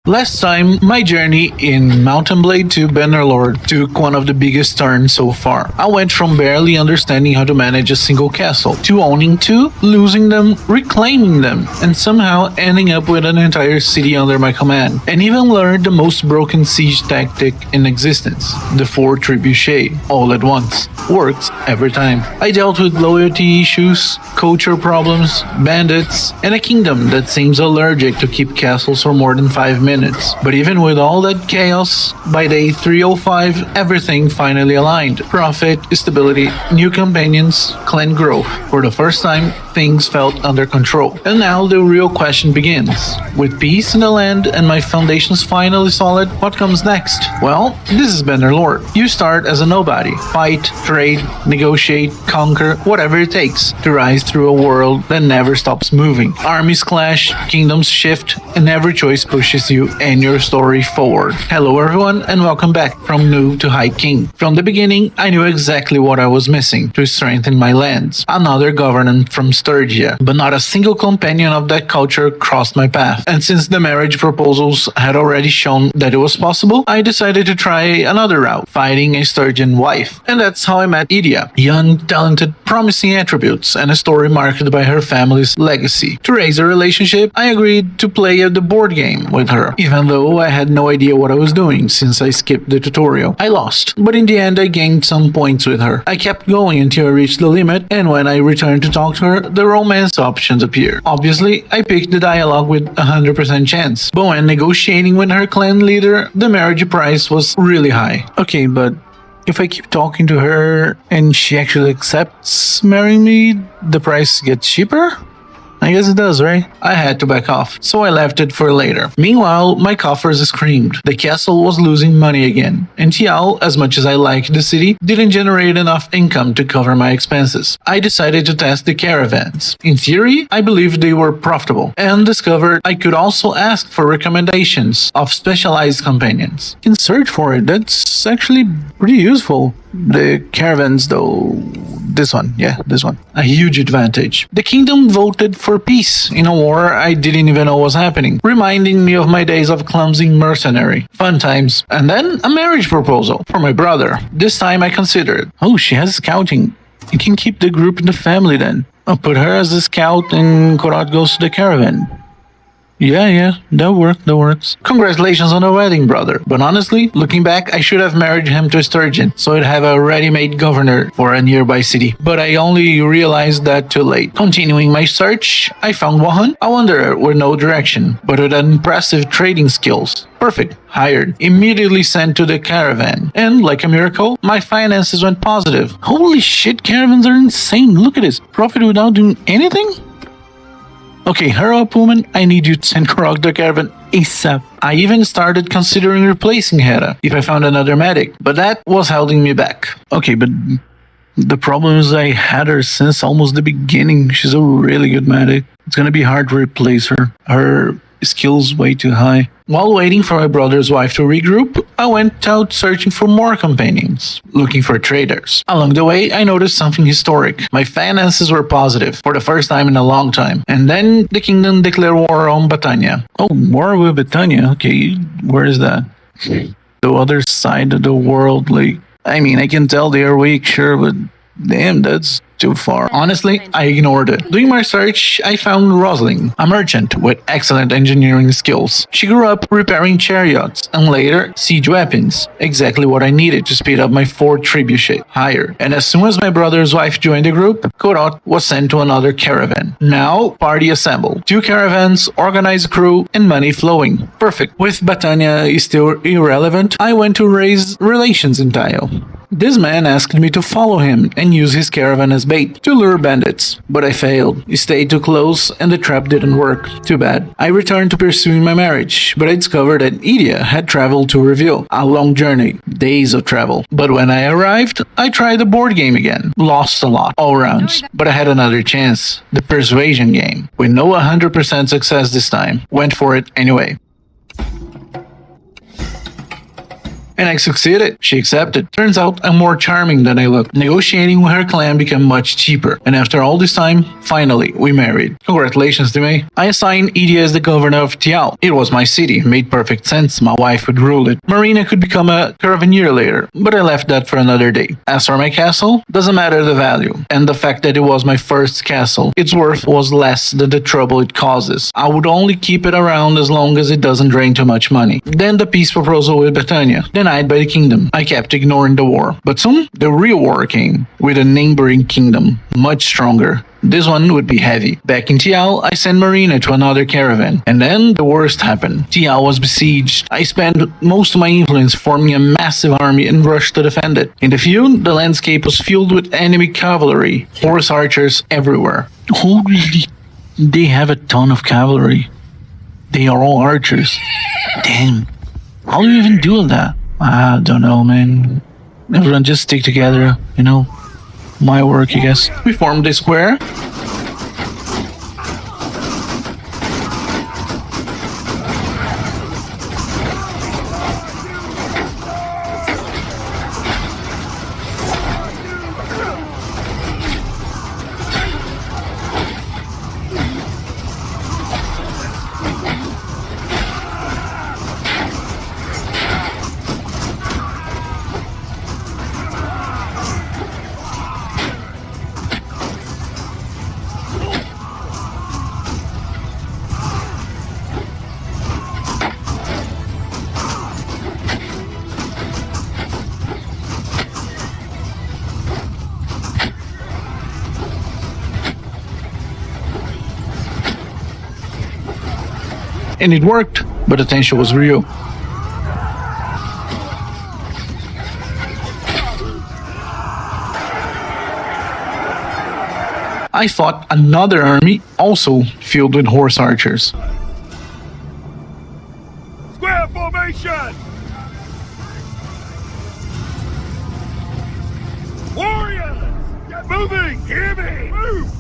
Last time, my journey in Mountain Blade to Bannerlord took one of the biggest turns so far. I went from barely understanding how to manage a single castle to owning two, losing them, reclaiming them, and somehow ending up with an entire city under my command. And even learned the most broken siege tactic in existence, the 4 trebuchet, all at once. Works every time. I dealt with loyalty issues, culture problems, bandits, and a kingdom that seems allergic to keep castles for more than 5 minutes. But even with all that chaos, by day 305, everything finally aligned. Profit, stability, new companions, clan growth. For the first time, things felt under control. And now the real question begins. With peace in the land and my foundations finally solid, what comes next? Well, this is Bannerlord. You start as a nobody. Fight, trade, negotiate, conquer, whatever it takes to rise through a world that never stops moving. Armies clash, kingdoms shift, and every choice pushes you and your story forward. Hello everyone, and welcome back from Noob to High King. From the beginning, I knew exactly what I was missing to strengthen my lands. Another government from Sturgian, but not a single companion of that culture crossed my path. And since the marriage proposals had already shown that it was possible, I decided to try another route, finding a Sturgian wife. And that's how I met Idia. Young, talented, promising attributes, and a story marked by her family's legacy. To raise a relationship, I agreed to play the board game with her, even though I had no idea what I was doing since I skipped the tutorial. I lost, but in the end I gained some points with her. I kept going until I reached the limit, and when I returned to talk to her, the romance options appeared. Obviously, I picked the dialogue with 100% chance, but when negotiating with her clan leader, the marriage price was really high. Okay, but if I keep talking to her and she actually accepts marrying me, the price gets cheaper? I guess it does, right? I had to back off, so I left it for later. Meanwhile, my coffers screamed. The castle was losing money again, and Tyal, as much as I liked the city, didn't generate enough income to cover my expenses. I decided to test the caravans. In theory, I believed they were profitable, and discovered I could also ask for recommendations of specialized companions. You can search for it, that's actually pretty useful. The caravans though, this one. A huge advantage. The kingdom voted for peace in a war I didn't even know was happening, reminding me of my days of clumsy mercenary. Fun times. And then a marriage proposal for my brother. This time I considered, oh, she has scouting. You can keep the group in the family then. I'll put her as a scout and Korat goes to the caravan. Yeah, that works. Congratulations on the wedding, brother. But honestly, looking back, I should have married him to Sturgian, so I'd have a ready-made governor for a nearby city. But I only realized that too late. Continuing my search, I found Wahan, a wanderer with no direction, but with impressive trading skills. Perfect. Hired. Immediately sent to the caravan. And, like a miracle, my finances went positive. Holy shit, caravans are insane. Look at this. Profit without doing anything? Okay, hurry up, woman. I need you to send Korok the caravan ASAP. I even started considering replacing Hera if I found another medic, but that was holding me back. Okay, but the problem is I had her since almost the beginning. She's a really good medic. It's gonna be hard to replace her. Her skills way too high. While waiting for my brother's wife to regroup, I went out searching for more companions, looking for traders. Along the way, I noticed something historic. My finances were positive for the first time in a long time. And then the kingdom declared war on Battania. Oh, war with Battania? Okay, where is that? The other side of the world, like, I mean, I can tell they are weak, sure, but damn, that's too far. Honestly, I ignored it. Doing my search, I found Rosling, a merchant with excellent engineering skills. She grew up repairing chariots and later siege weapons, exactly what I needed to speed up my 4 trebuchet hire. And as soon as my brother's wife joined the group, Korot was sent to another caravan. Now, party assembled. 2 caravans, organized crew, and money flowing. Perfect. With Battania still irrelevant, I went to raise relations in Tyal. This man asked me to follow him and use his caravan as bait to lure bandits, but I failed. He stayed too close and the trap didn't work. Too bad. I returned to pursuing my marriage, but I discovered that Idia had traveled to reveal. A long journey, days of travel. But when I arrived, I tried the board game again. Lost a lot, all rounds, but I had another chance. The persuasion game. With no 100% success this time. Went for it anyway. And I succeeded. She accepted. Turns out I'm more charming than I look. Negotiating with her clan became much cheaper. And after all this time, finally, we married. Congratulations to me. I assigned Edie as the governor of Tyal. It was my city. Made perfect sense. My wife would rule it. Marina could become a caravaneer later, but I left that for another day. As for my castle, doesn't matter the value. And the fact that it was my first castle, its worth was less than the trouble it causes. I would only keep it around as long as it doesn't drain too much money. Then the peace proposal with Britannia, denied by the kingdom. I kept ignoring the war. But soon, the real war came, with a neighboring kingdom, much stronger. This one would be heavy. Back in Tyal, I sent Marina to another caravan. And then the worst happened. Tyal was besieged. I spent most of my influence forming a massive army and rushed to defend it. In the field, the landscape was filled with enemy cavalry, horse archers everywhere. Holy, they have a ton of cavalry. They are all archers. Damn. How do you even do that? I don't know, man. Everyone just stick together, you know? My work, I guess. We formed a square. And it worked, but the tension was real. I fought another army, also filled with horse archers. Square formation! Warriors! Get moving! Hear me! Move!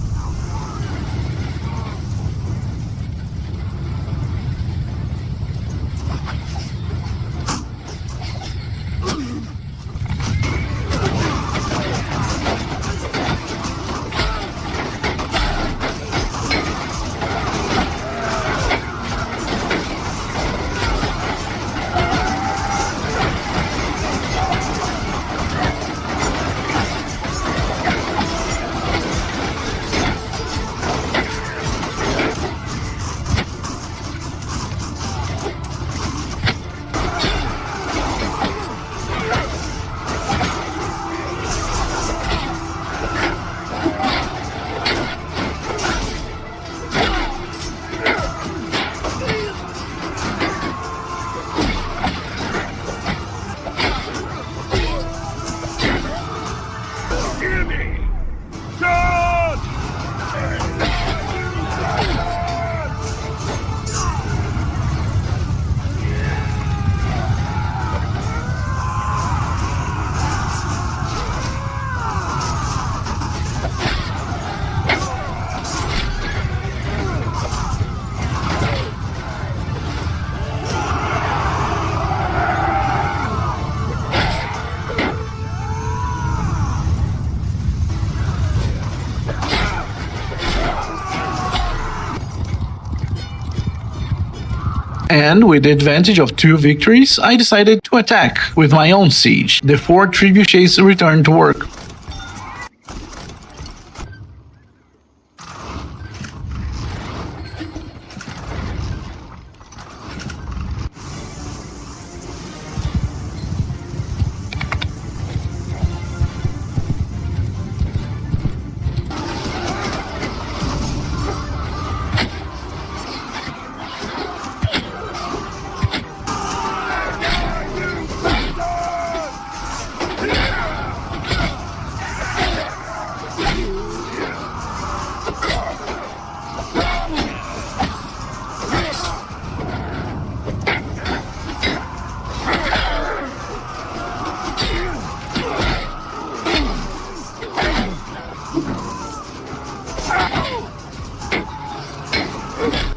And with the advantage of 2 victories, I decided to attack with my own siege. The 4 trebuchets returned to work.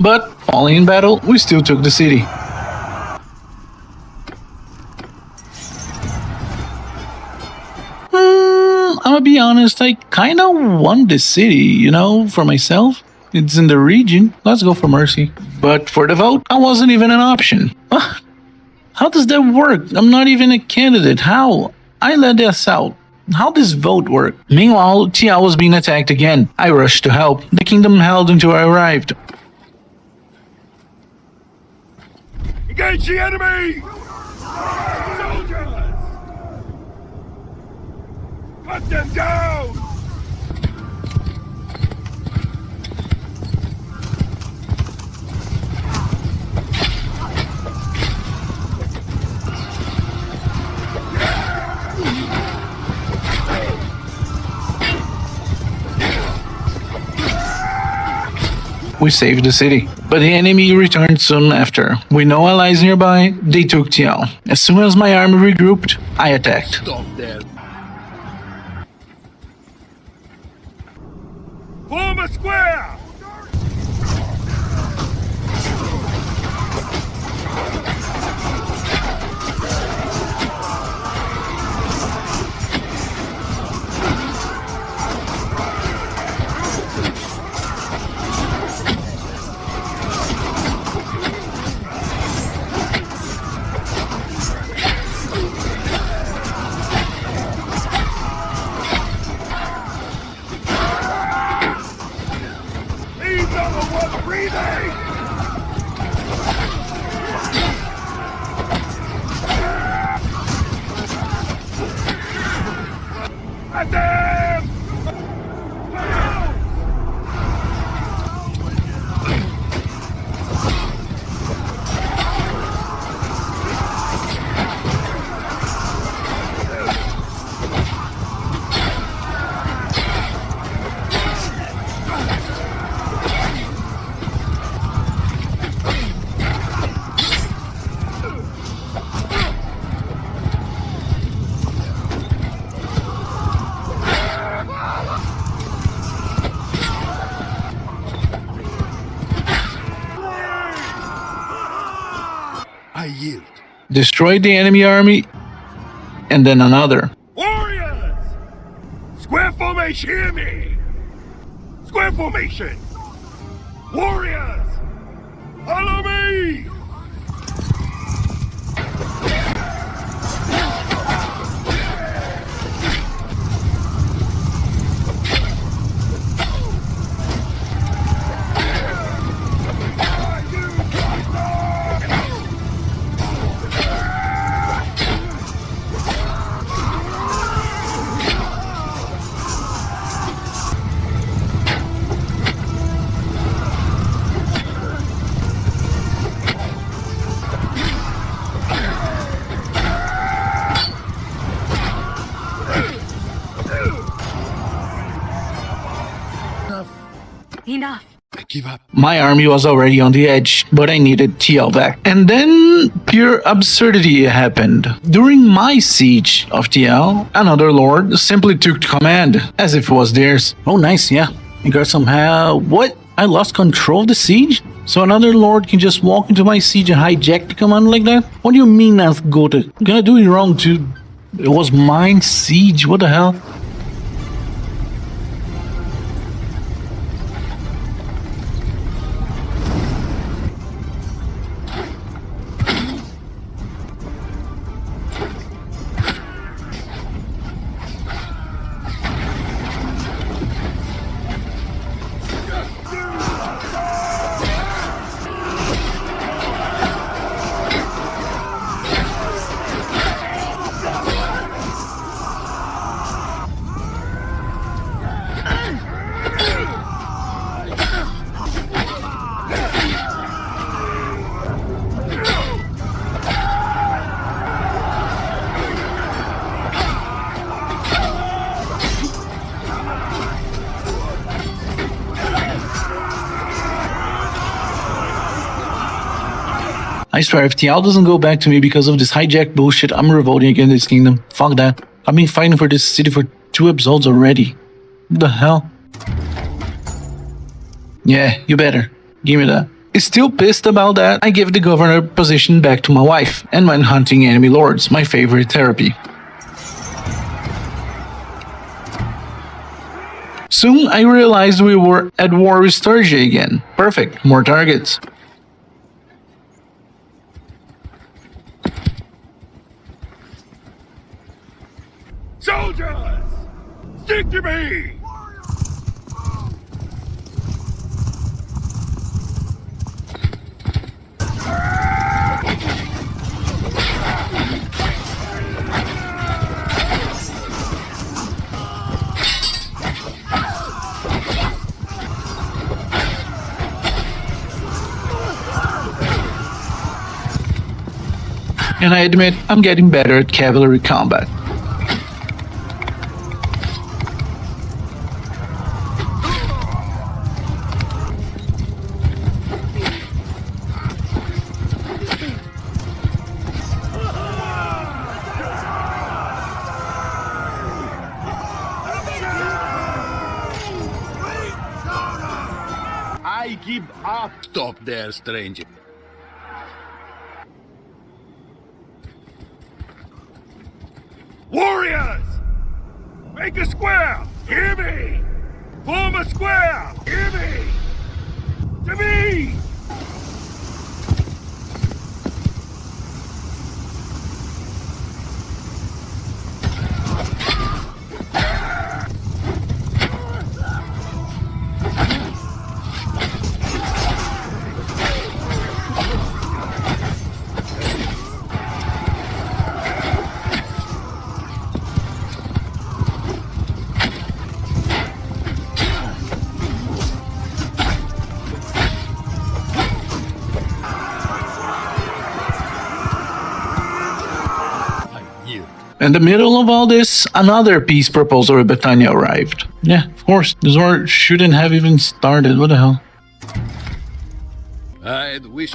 But, falling in battle, we still took the city. I'm gonna be honest, I kinda want this city, for myself. It's in the region. Let's go for mercy. But for the vote, I wasn't even an option. How does that work? I'm not even a candidate. How? I let this out. How does vote work? Meanwhile, Tyal was being attacked again. I rushed to help. The kingdom held until I arrived. Engage the enemy! Soldiers! Cut them down! We saved the city, but the enemy returned soon after. With no allies nearby, they took Tyal. As soon as my army regrouped, I attacked. Stop there. Form a square! I yield. Destroyed the enemy army, and then another. Warriors! Square formation, hear me! Square formation! Warriors! Follow me! Enough. I give up. My army was already on the edge, but I needed Tyal back. And then pure absurdity happened. During my siege of Tyal, another lord simply took command, as if it was theirs. Oh nice, yeah. I got some help. What? I lost control of the siege? So another lord can just walk into my siege and hijack the command like that? What do you mean, Goethe? I'm gonna do it wrong too. It was mine siege, what the hell? I swear, if Tyal doesn't go back to me because of this hijack bullshit, I'm revolting against this kingdom. Fuck that. I've been fighting for this city for 2 episodes already. What the hell? Yeah, you better. Give me that. Still pissed about that, I gave the governor position back to my wife and went hunting enemy lords, my favorite therapy. Soon I realized we were at war with Sturgian again. Perfect, more targets. Soldiers! Stick to me! And I admit, I'm getting better at cavalry combat. I give up. Stop there, stranger. Warriors! Make a square! Hear me! Form a square! Hear me! To me! In the middle of all this, another peace proposal with Bethania arrived. Yeah, of course, this war shouldn't have even started. What the hell? I'd wish.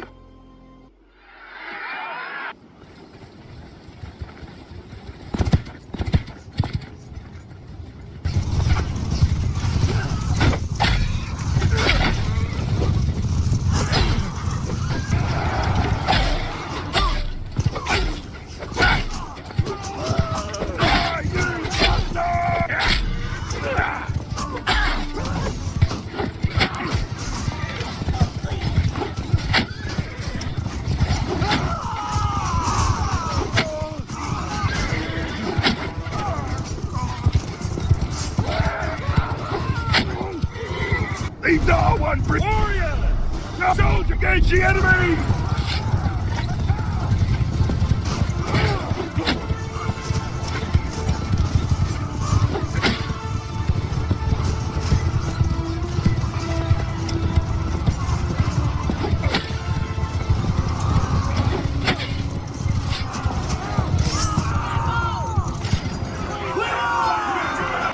Leave no one free! Warriors! No soldiers against the enemy!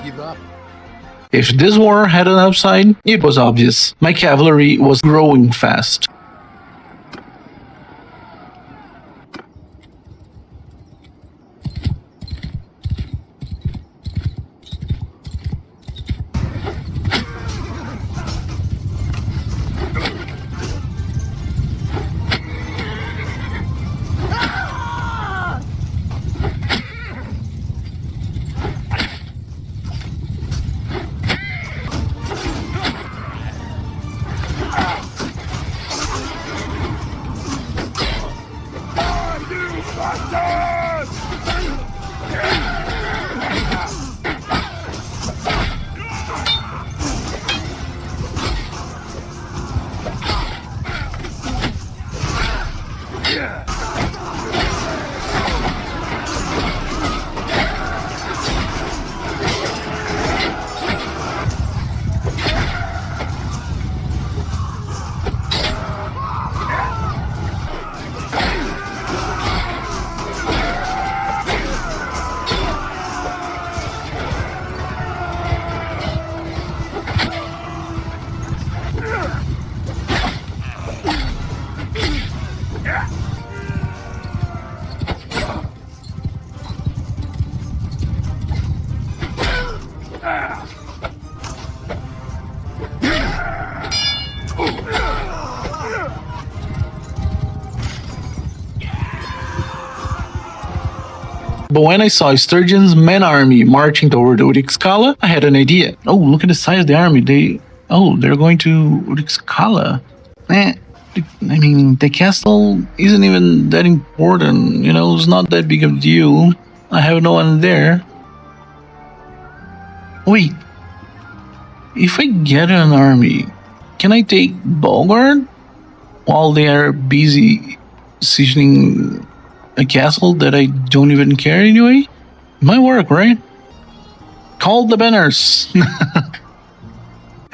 Give up. If this war had an upside, it was obvious. My cavalry was growing fast. But when I saw Sturgian's men army marching toward Urixkala, I had an idea. Oh, look at the size of the army. They're going to Urixkala. I mean, the castle isn't even that important. It's not that big of a deal. I have no one there. Wait. If I get an army, can I take Bulgard while they are busy sieging a castle that I don't even care anyway? Might work, right? Call the banners!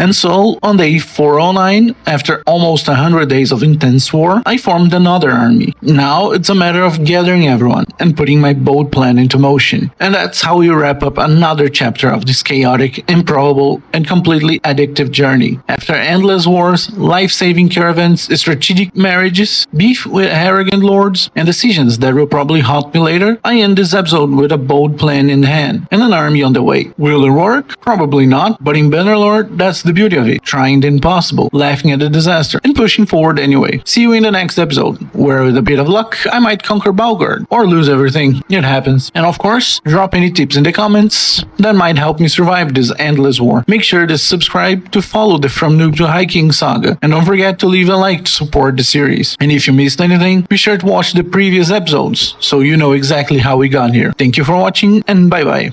And so, on day 409, after almost 100 days of intense war, I formed another army. Now, it's a matter of gathering everyone and putting my bold plan into motion. And that's how we wrap up another chapter of this chaotic, improbable, and completely addictive journey. After endless wars, life-saving caravans, strategic marriages, beef with arrogant lords, and decisions that will probably haunt me later, I end this episode with a bold plan in hand and an army on the way. Will it work? Probably not, but in Bannerlord, that's the beauty of it, trying the impossible, laughing at the disaster, and pushing forward anyway. See you in the next episode, where with a bit of luck, I might conquer Bulgard, or lose everything. It happens. And of course, drop any tips in the comments that might help me survive this endless war. Make sure to subscribe to follow the From Noob to High King saga, and don't forget to leave a like to support the series. And if you missed anything, be sure to watch the previous episodes, so you know exactly how we got here. Thank you for watching, and bye bye.